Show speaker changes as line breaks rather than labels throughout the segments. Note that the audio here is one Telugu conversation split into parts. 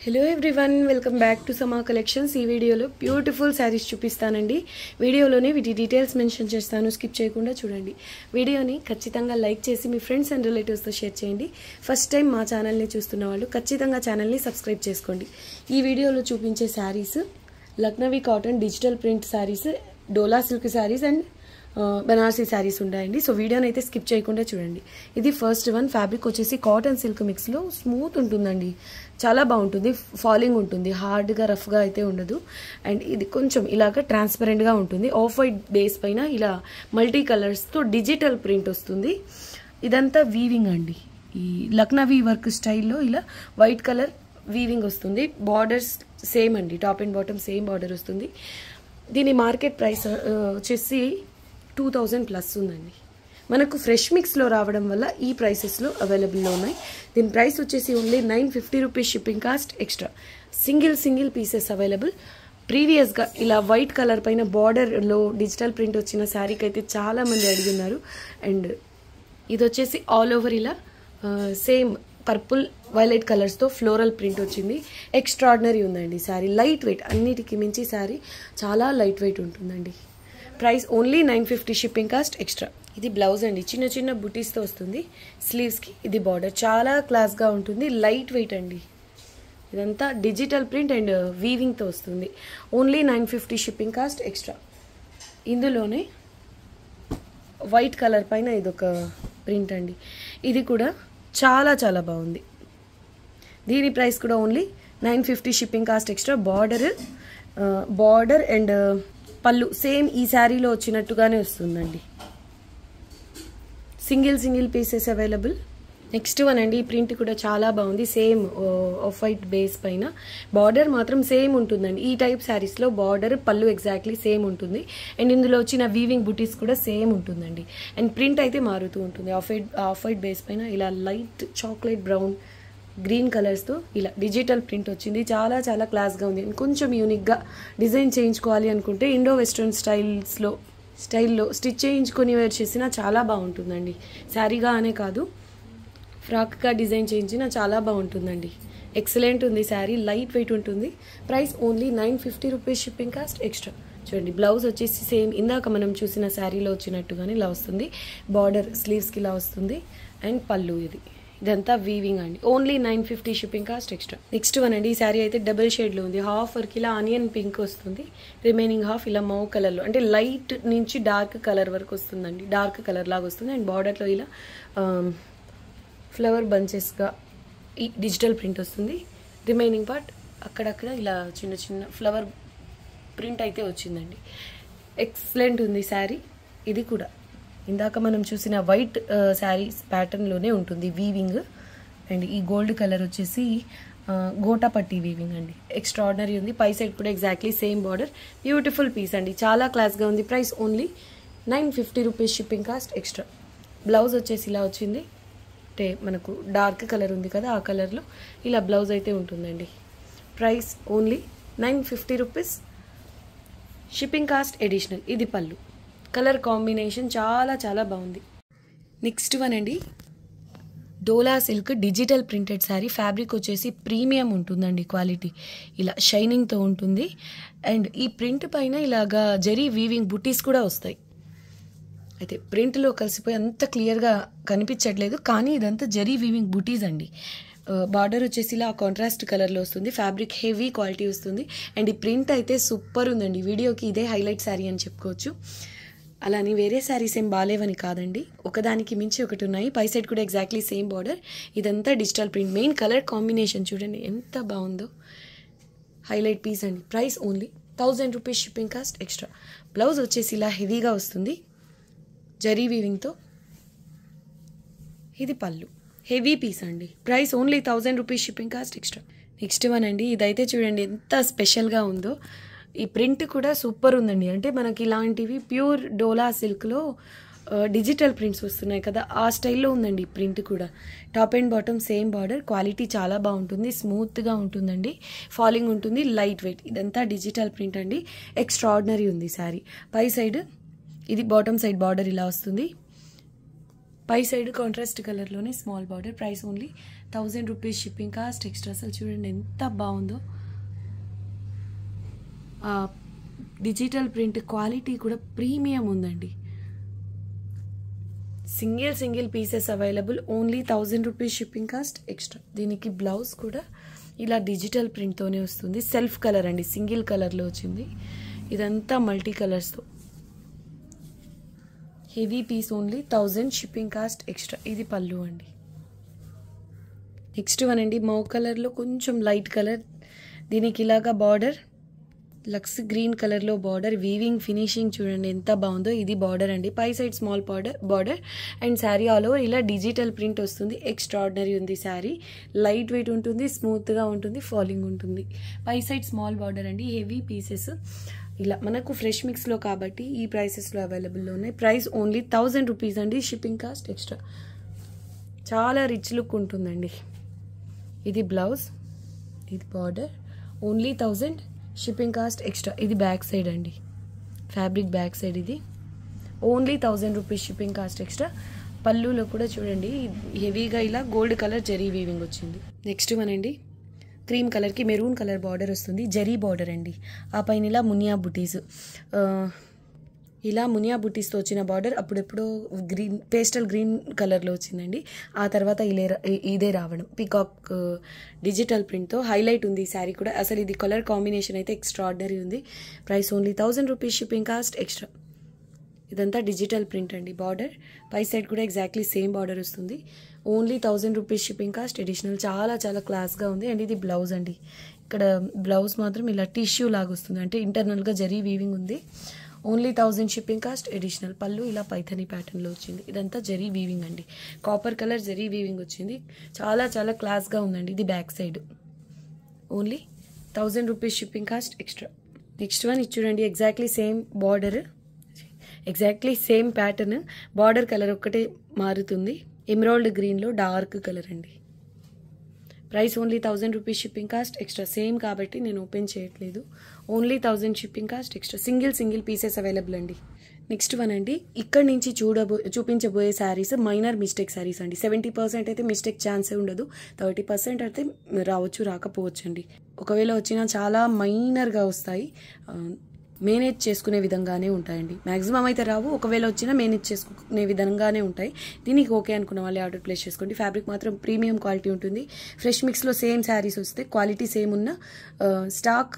Hello everyone, welcome back to సమా కలెక్షన్స్. ఈ వీడియోలో బ్యూటిఫుల్ శారీస్ చూపిస్తానండి. వీడియోలోనే వీటి డీటెయిల్స్ మెన్షన్ చేస్తాను, స్కిప్ చేయకుండా చూడండి. వీడియోని ఖచ్చితంగా లైక్ చేసి మీ ఫ్రెండ్స్ అండ్ రిలేటివ్స్తో షేర్ చేయండి. ఫస్ట్ టైం మా ఛానల్ని చూస్తున్న వాళ్ళు ఖచ్చితంగా ఛానల్ని సబ్స్క్రైబ్ చేసుకోండి. ఈ వీడియోలో చూపించే saris Lucknowi cotton digital print saris, dola silk saris and Banarasi saris ఉంటాయండి. సో వీడియోని అయితే స్కిప్ చేయకుండా చూడండి. ఇది ఫస్ట్ వన్. ఫ్యాబ్రిక్ వచ్చేసి కాటన్ సిల్క్ మిక్స్లో స్మూత్ ఉంటుందండి, చాలా బాగుంటుంది. ఫాలింగ్ ఉంటుంది, హార్డ్గా రఫ్గా అయితే ఉండదు. అండ్ ఇది కొంచెం ఇలాగ ట్రాన్స్పరెంట్గా ఉంటుంది. ఆఫ్ వైట్ బేస్ పైన ఇలా మల్టీ కలర్స్తో డిజిటల్ ప్రింట్ వస్తుంది. ఇదంతా వీవింగ్ అండి, ఈ లక్నవీ వర్క్ స్టైల్లో ఇలా వైట్ కలర్ వీవింగ్ వస్తుంది. బార్డర్స్ సేమ్ అండి, top and bottom same border వస్తుంది. దీని మార్కెట్ ప్రైస్ వచ్చేసి 2000 ప్లస్ ఉందండి. మనకు ఫ్రెష్ మిక్స్లో రావడం వల్ల ఈ ప్రైసెస్లో అవైలబుల్లో ఉన్నాయి. దీని ప్రైస్ వచ్చేసి only 950 rupees, shipping cost extra. Single pieces available. ప్రీవియస్గా ఇలా వైట్ కలర్ పైన బార్డర్లో డిజిటల్ ప్రింట్ వచ్చిన శారీకి అయితే చాలామంది అడిగినారు. అండ్ ఇది వచ్చేసి ఆల్ ఓవర్ ఇలా సేమ్ పర్పుల్ వైలెట్ కలర్స్తో ఫ్లోరల్ ప్రింట్ వచ్చింది. ఎక్స్ట్రాడినరీ ఉందండి శారీ. లైట్ వెయిట్, అన్నిటికీ మించి శారీ చాలా లైట్ వెయిట్ ఉంటుందండి. Price only 950, shipping cost extra. ఇది బ్లౌజ్ అండి, చిన్న చిన్న బుటీస్తో వస్తుంది స్లీవ్స్కి. ఇది బార్డర్ చాలా క్లాస్గా ఉంటుంది, లైట్ వెయిట్ అండి. ఇదంతా డిజిటల్ ప్రింట్ అండ్ వీవింగ్తో వస్తుంది. Only 950, shipping cost extra. ఇందులోనే వైట్ కలర్ పైన ఇదొక ప్రింట్ అండి, ఇది కూడా చాలా చాలా బాగుంది. దీని ప్రైస్ కూడా only 950, shipping cost extra. Border and పళ్ళు సేమ్ ఈ శారీలో వచ్చినట్టుగానే వస్తుందండి. Single pieces available. Next one అండి, ఈ ప్రింట్ కూడా చాలా బాగుంది. సేమ్ ఆఫ్ వైట్ బేస్ పైన బార్డర్ మాత్రం సేమ్ ఉంటుందండి. ఈ టైప్ శారీస్లో బార్డర్ పళ్ళు ఎగ్జాక్ట్లీ సేమ్ ఉంటుంది. అండ్ ఇందులో వచ్చిన వీవింగ్ బుటీస్ కూడా సేమ్ ఉంటుందండి. అండ్ ప్రింట్ అయితే మారుతూ ఉంటుంది. ఆఫ్ వైట్ బేస్ పైన ఇలా లైట్ చాక్లెట్ బ్రౌన్ గ్రీన్ కలర్స్తో ఇలా డిజిటల్ ప్రింట్ వచ్చింది. చాలా చాలా క్లాస్గా ఉంది. కొంచెం యూనిక్గా డిజైన్ చేయించుకోవాలి అనుకుంటే ఇండో వెస్ట్రన్ స్టైల్లో స్టిచ్ చేయించుకొని వేర్ చేసినా చాలా బాగుంటుందండి. శారీగా అనే కాదు, ఫ్రాక్గా డిజైన్ చేయించినా చాలా బాగుంటుందండి. ఎక్సలెంట్ ఉంది శారీ, లైట్ వెయిట్ ఉంటుంది. Price only 950 rupees, shipping cost extra. చూడండి, బ్లౌజ్ వచ్చేసి సేమ్ ఇందాక మనం చూసిన శారీలో వచ్చినట్టుగానే ఇలా వస్తుంది. బార్డర్ స్లీవ్స్కి ఇలా వస్తుంది. అండ్ పళ్ళు ఇదంతా వీవింగ్ అండి. Only 950, shipping cost extra. Next one అండి, ఈ శారీ అయితే డబుల్ షేడ్లో ఉంది. హాఫ్ వరకు ఇలా ఆనియన్ పింక్ వస్తుంది, రిమైనింగ్ హాఫ్ ఇలా మౌ కలర్లో, అంటే లైట్ నుంచి డార్క్ కలర్ వరకు వస్తుందండి. డార్క్ కలర్ లాగా వస్తుంది. అండ్ బార్డర్లో ఇలా ఫ్లవర్ బంచెస్గా ఈ డిజిటల్ ప్రింట్ వస్తుంది. రిమైనింగ్ పార్ట్ అక్కడక్కడ ఇలా చిన్న చిన్న ఫ్లవర్ ప్రింట్ అయితే వచ్చిందండి. ఎక్సలెంట్ ఉంది శారీ. ఇది కూడా ఇందాక మనం చూసిన వైట్ శారీస్ ప్యాటర్న్లోనే ఉంటుంది వీవింగ్. అండ్ ఈ గోల్డ్ కలర్ వచ్చేసి గోటా పట్టి వీవింగ్ అండి. ఎక్స్ట్రాడినరీ ఉంది. పై సైడ్ కూడా exactly same border. Beautiful piece అండి, చాలా క్లాస్గా ఉంది. Price only 950 rupees, shipping cost extra. Blouse వచ్చేసి ఇలా వచ్చింది, అంటే మనకు డార్క్ కలర్ ఉంది కదా, ఆ కలర్లో ఇలా బ్లౌజ్ అయితే ఉంటుందండి. Price only 950 rupees, shipping cost additional. ఇది పళ్ళు. కలర్ కాంబినేషన్ చాలా చాలా బాగుంది. నెక్స్ట్ వన్ అండి, Dola silk digital printed sari. Fabric వచ్చేసి ప్రీమియం ఉంటుందండి, క్వాలిటీ ఇలా షైనింగ్తో ఉంటుంది. అండ్ ఈ ప్రింట్ పైన ఇలాగా జరీ వీవింగ్ బుటీస్ కూడా వస్తాయి. అయితే ప్రింట్లో కలిసిపోయి అంత క్లియర్గా కనిపించట్లేదు, కానీ ఇదంతా జరీ వీవింగ్ బుటీస్ అండి. బార్డర్ వచ్చేసి ఇలా కాంట్రాస్ట్ కలర్లో వస్తుంది. ఫ్యాబ్రిక్ హెవీ క్వాలిటీ వస్తుంది. అండ్ ఈ ప్రింట్ అయితే సూపర్ ఉందండి. వీడియోకి ఇదే హైలైట్ శారీ అని చెప్పుకోవచ్చు. అలానే వేరే శారీస్ ఏం బాగాలేవని కాదండి, ఒకదానికి మించి ఒకటి ఉన్నాయి. పై సైడ్ కూడా ఎగ్జాక్ట్లీ సేమ్ బార్డర్. ఇదంతా digital print. Main colour combination చూడండి ఎంత బాగుందో, హైలైట్ పీస్ అండి. Price only 1000 rupees, shipping cost extra. Blouse వచ్చేసి ఇలా హెవీగా వస్తుంది జరీ వీవింగ్తో. ఇది పళ్ళు. హెవీ పీస్ అండి. Price only 1000 rupees, shipping cost extra. Next one అండి, ఇదైతే చూడండి ఎంత స్పెషల్గా ఉందో. ఈ ప్రింట్ కూడా సూపర్ ఉందండి. అంటే మనకి ఇలాంటివి ప్యూర్ డోలా సిల్క్లో డిజిటల్ ప్రింట్స్ వస్తున్నాయి కదా, ఆ స్టైల్లో ఉందండి ఈ ప్రింట్ కూడా. Top and bottom same border. Quality చాలా బాగుంటుంది, స్మూత్గా ఉంటుందండి, ఫాలింగ్ ఉంటుంది, లైట్ వెయిట్. ఇదంతా డిజిటల్ ప్రింట్ అండి. ఎక్స్ట్రాడినరీ ఉంది శారీ. పై సైడ్ ఇది బాటమ్ సైడ్ బార్డర్ ఇలా వస్తుంది. పై సైడ్ కాంట్రాస్ట్ కలర్లోనే small border. Price only 1000 rupees, shipping cost extra. అసలు చూడండి ఎంత బాగుందో. డిజిటల్ ప్రింట్ క్వాలిటీ కూడా ప్రీమియం ఉందండి. Single pieces available, only 1000 rupees, shipping cost extra. దీనికి బ్లౌజ్ కూడా ఇలా డిజిటల్ ప్రింట్తోనే వస్తుంది. సెల్ఫ్ కలర్ అండి, సింగిల్ కలర్లో వచ్చింది. ఇదంతా మల్టీ కలర్స్తో. Heavy piece only 1000, shipping cost extra. ఇది పళ్ళు అండి. నెక్స్ట్ వన్ అండి, మౌ కలర్లో కొంచెం లైట్ కలర్. దీనికి ఇలాగా బార్డర్, లక్స్ గ్రీన్ కలర్లో బార్డర్. వీవింగ్ ఫినిషింగ్ చూడండి ఎంత బాగుందో. ఇది బార్డర్ అండి. పై side small border and sari all over ఇలా డిజిటల్ ప్రింట్ వస్తుంది. ఎక్స్ట్రాడినరీ ఉంది శారీ. లైట్ వెయిట్ ఉంటుంది, స్మూత్గా ఉంటుంది, ఫాలింగ్ ఉంటుంది. పై సైడ్ స్మాల్ బార్డర్ అండి. హెవీ పీసెస్ ఇలా మనకు ఫ్రెష్ మిక్స్లో కాబట్టి ఈ ప్రైసెస్లో అవైలబుల్లో ఉన్నాయి. ప్రైస్ ఓన్లీ 1000 రూపీస్ అండి, షిప్పింగ్ కాస్ట్ ఎక్స్ట్రా. చాలా రిచ్ లుక్ ఉంటుందండి. ఇది బ్లౌజ్, ఇది border. Only 1000, shipping cost extra. ఇది బ్యాక్ సైడ్ అండి, ఫ్యాబ్రిక్ బ్యాక్ సైడ్. ఇది only 1000 rupees, shipping cost extra. పళ్ళులో కూడా చూడండి హెవీగా ఇలా గోల్డ్ కలర్ జరీ వీవింగ్ వచ్చింది. నెక్స్ట్ వన్ అండి, క్రీమ్ కలర్కి మెరూన్ కలర్ బార్డర్ వస్తుంది. జరీ బార్డర్ అండి. ఆ పైన ఇలా మునియా బుటీస్, ఇలా మునియా బుటీస్తో వచ్చిన బార్డర్. అప్పుడెప్పుడో గ్రీన్, పేస్టల్ గ్రీన్ కలర్లో వచ్చిందండి. ఆ తర్వాత ఇదే రావడం పీకాక్ డిజిటల్ ప్రింట్తో హైలైట్ ఉంది ఈ శారీ కూడా. అసలు ఇది కలర్ కాంబినేషన్ అయితే ఎక్స్ట్రాడినరీ ఉంది. Price only 1000 rupees, shipping cost extra. ఇదంతా డిజిటల్ ప్రింట్ అండి. బార్డర్ పై సైడ్ కూడా ఎగ్జాక్ట్లీ సేమ్ బార్డర్ వస్తుంది. Only 1000 rupees, shipping cost additional. చాలా క్లాస్గా ఉంది. అండ్ ఇది బ్లౌజ్ అండి. ఇక్కడ బ్లౌజ్ మాత్రం ఇలా టిష్యూ లాగా వస్తుంది, అంటే ఇంటర్నల్గా జరీ వీవింగ్ ఉంది. Only 1000, shipping cost additional. పళ్ళు ఇలా పైథనీ ప్యాటర్న్లో వచ్చింది. ఇదంతా జరీ వీవింగ్ అండి. కాపర్ కలర్ జరీ వీవింగ్ వచ్చింది. చాలా క్లాస్గా ఉందండి. ఇది back side. Only 1000 rupees, shipping cost extra. Next one ఇది చూడండి, exactly same border, exactly same pattern. Border colour ఒక్కటే మారుతుంది. ఎమరాల్డ్ గ్రీన్లో డార్క్ కలర్ అండి. Price only 1000 rupees, shipping cost extra. Same కాబట్టి నేను ఓపెన్ చేయట్లేదు. Only 1000, shipping cost extra. Single pieces available అండి. నెక్స్ట్ వన్ అండి, ఇక్కడ నుంచి చూపించబోయే శారీస్ మైనర్ మిస్టేక్ శారీస్ అండి. 70% అయితే మిస్టేక్ ఛాన్సే ఉండదు. 30% అయితే రావచ్చు, రాకపోవచ్చు అండి. ఒకవేళ వచ్చినా చాలా మైనర్గా వస్తాయి. మేనేజ్ చేసుకునే విధంగానే ఉంటాయండి. మ్యాక్సిమం అయితే రావు. ఒకవేళ వచ్చినా మేనేజ్ చేసుకునే విధంగానే ఉంటాయి. దీనికి ఓకే అనుకున్న వాళ్ళే ఆర్డర్ ప్లేస్ చేసుకోండి. ఫ్యాబ్రిక్ మాత్రం ప్రీమియం క్వాలిటీ ఉంటుంది. ఫ్రెష్ మిక్స్లో సేమ్ శారీస్ వస్తే క్వాలిటీ సేమ్ ఉన్న స్టాక్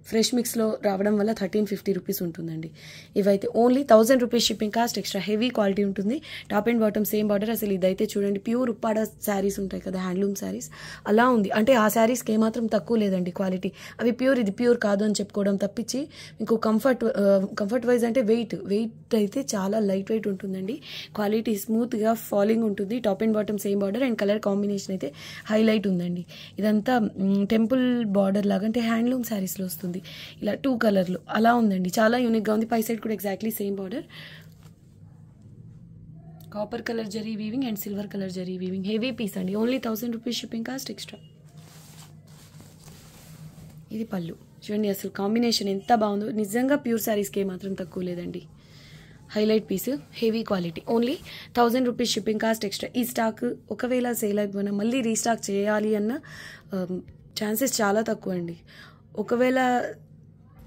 ఫ్రెష్ మిక్స్లో రావడం వల్ల 1350 రూపీస్ ఉంటుందండి. ఇవైతే only 1000 rupees, shipping cost extra. Heavy quality ఉంటుంది. Top and bottom same border. అసలు ఇదైతే చూడండి ప్యూర్ ఉప్పాడ శారీస్ ఉంటాయి కదా, హ్యాండ్లూమ్ శారీస్ అలా ఉంది. అంటే ఆ శారీస్కి ఏమాత్రం తక్కువ లేదండి క్వాలిటీ. అవి ప్యూర్, ఇది ప్యూర్ కాదు అని చెప్పుకోవడం తప్పించి మీకు కంఫర్ట్ వైజ్ అంటే వెయిట్ అయితే చాలా లైట్ వెయిట్ ఉంటుందండి. క్వాలిటీ స్మూత్గా ఫాలింగ్ ఉంటుంది. Top and bottom same border and colour combination అయితే హైలైట్ ఉందండి. ఇదంతా టెంపుల్ బార్డర్ లాగా, అంటే హ్యాండ్లూమ్ శారీస్లో వస్తుంది. ఇలా 2 కలర్లు అలా ఉందండి. చాలా యూనిక్గా ఉంది. పై సైడ్ కూడా exactly same border. Copper colour zari weaving and silver colour zari weaving. Heavy piece అండి. Only 1000 rupees, shipping cost extra. ఇది పళ్ళు చూడండి. అసలు కాంబినేషన్ ఎంత బాగుందో. నిజంగా ప్యూర్ శారీస్కి ఏమాత్రం తక్కువ లేదండి. Highlight piece, heavy quality. Only 1000 rupees, shipping cost extra. ఈ స్టాక్ ఒకవేళ సేల్ అయిపోయినా మళ్ళీ రీస్టాక్ చేయాలి అన్న ఛాన్సెస్ చాలా తక్కువ అండి. ఒకవేళ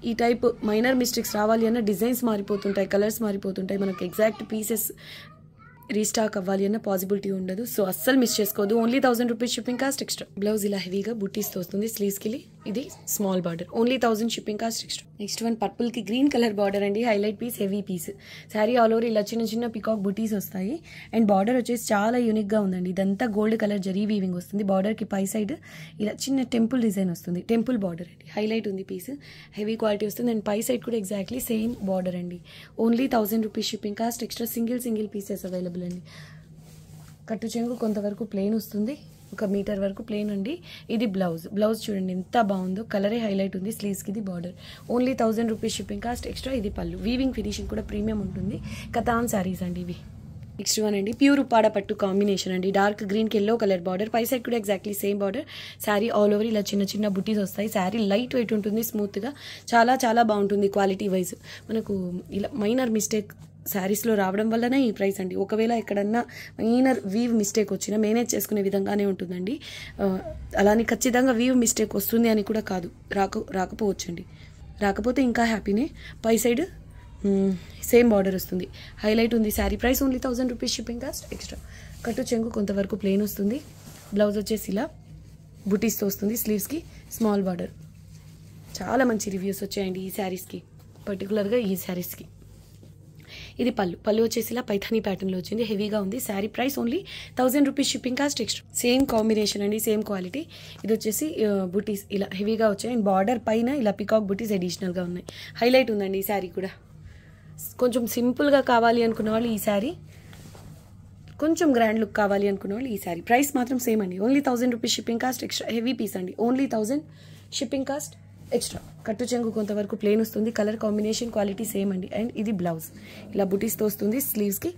ఈ టైప్ మైనర్ మిస్టేక్స్ రావాలి అన్న డిజైన్స్ మారిపోతుంటాయి, కలర్స్ మారిపోతుంటాయి. మనకు ఎగ్జాక్ట్ పీసెస్ రీస్టాక్ అవ్వాలి అన్న పాసిబిలిటీ ఉండదు. సో అస్సలు మిస్ చేసుకోవద్దు. Only 1000 rupees, shipping cost extra. Blouse ఇలా హెవీగా బుట్టీస్తో వస్తుంది. స్లీవ్స్కి ఇది small border. Only 1000, shipping cost extra. Next one పర్పుల్కి గ్రీన్ కలర్ బార్డర్ అండి. Highlight piece, heavy piece. Sari all over ఇలా చిన్న పికాక్ బుటీస్ వస్తాయి. అండ్ బార్డర్ వచ్చేసి చాలా యూనిక్గా ఉందండి. ఇదంతా గోల్డ్ కలర్ జరీ వీవింగ్ వస్తుంది. బార్డర్కి పై సైడ్ ఇలా చిన్న టెంపుల్ డిజైన్ వస్తుంది. టెంపుల్ బార్డర్ అండి. హైలైట్ ఉంది పీస్. హెవీ క్వాలిటీ వస్తుంది. అండ్ పై సైడ్ కూడా ఎగ్జాక్ట్లీ సేమ్ బార్డర్ అండి. Only 1000 rupees, shipping cost extra. Single pieces available అండి. కట్టు చెంగు కొంతవరకు ప్లెయిన్ వస్తుంది. 1 మీటర్ వరకు ప్లెయిన్ అండి. ఇది బ్లౌజ్ చూడండి ఎంత బాగుందో. కలరే హైలైట్ ఉంది. స్లీవ్స్కి ఇది border. Only 1000 rupees, shipping cost extra. ఇది పళ్ళు. వీవింగ్ ఫినిషింగ్ కూడా ప్రీమియం ఉంటుంది. కతాన్ శారీస్ అండి ఇవి. నెక్స్ట్ వన్ అండి, ప్యూర్ ఉప్పాడ పట్టు కాంబినేషన్ అండి. డార్క్ గ్రీన్కి ఎల్లో కలర్ బార్డర్. పై సైడ్ కూడా exactly same border. Sari all over ఇలా చిన్న బుటీస్ వస్తాయి. శారీ లైట్ వెయిట్ ఉంటుంది, స్మూత్గా చాలా బాగుంటుంది క్వాలిటీ వైజ్. మనకు ఇలా మైనర్ మిస్టేక్ శారీస్లో రావడం వల్లనే ఈ ప్రైస్ అండి. ఒకవేళ ఎక్కడన్నా మైనర్ వీవ్ మిస్టేక్ వచ్చినా మేనేజ్ చేసుకునే విధంగానే ఉంటుందండి. అలానే ఖచ్చితంగా వీవ్ మిస్టేక్ వస్తుంది అని కూడా కాదు, రాకపోవచ్చండి. రాకపోతే ఇంకా హ్యాపీనే. పై సైడ్ సేమ్ బార్డర్ వస్తుంది, హైలైట్ ఉంది. Sari price only 1000 rupees, shipping cost extra. కట్టు చెంగు కొంతవరకు ప్లెయిన్ వస్తుంది. బ్లౌజ్ వచ్చేసి ఇలా బుటీస్తో వస్తుంది, స్లీవ్స్కి స్మాల్ బార్డర్. చాలా మంచి రివ్యూస్ వచ్చాయండి ఈ శారీస్కి, పర్టికులర్గా ఈ శారీస్కి. ఇది పళ్ళు వచ్చేసి ఇలా పైథానీ ప్యాటర్న్లో వచ్చింది, హెవీగా ఉంది. Sari price only 1000 rupees, shipping cost extra. Same combination అండి, సేమ్ క్వాలిటీ. ఇది వచ్చేసి బుటీస్ ఇలా హెవీగా వచ్చాయి, అండ్ బార్డర్ పైన ఇలా పికాక్ బుటీస్ అడిషనల్గా ఉన్నాయి. హైలైట్ ఉందండి ఈ శారీ కూడా. కొంచెం సింపుల్గా కావాలి అనుకున్న వాళ్ళు ఈ శారీ, కొంచెం గ్రాండ్ లుక్ కావాలి అనుకున్న వాళ్ళు ఈ శారీ. ప్రైస్ మాత్రం సేమ్ అండి, only 1000 rupees, shipping cost extra. Heavy piece అండి, ఓన్లీ 1000, షిప్పింగ్ కాస్ట్ ఎక్స్ట్రా. కట్టు చెంగు కొంతవరకు ప్లెయిన్ వస్తుంది, కలర్ కాంబినేషన్ క్వాలిటీ సేమ్ అండి. అండ్ ఇది బ్లౌజ్ ఇలా బుటీస్తో వస్తుంది, స్లీవ్స్కి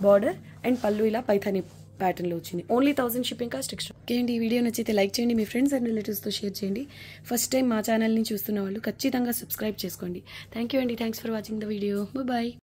బార్డర్, అండ్ పళ్ళు ఇలా పైథానీ ప్యాటర్న్లో వచ్చింది. Only 1000, shipping cost extra. Okay అండి, ఈ వీడియో నచ్చితే లైక్ చేయండి, మీ ఫ్రెండ్స్ అండ్ రిలేటివ్స్తో షేర్ చేయండి. ఫస్ట్ టైం మా ఛానల్ని చూస్తున్న వాళ్ళు ఖచ్చితంగా సబ్స్క్రైబ్ చేసుకోండి. థ్యాంక్ యూ అండి, thanks for watching the video. Bye.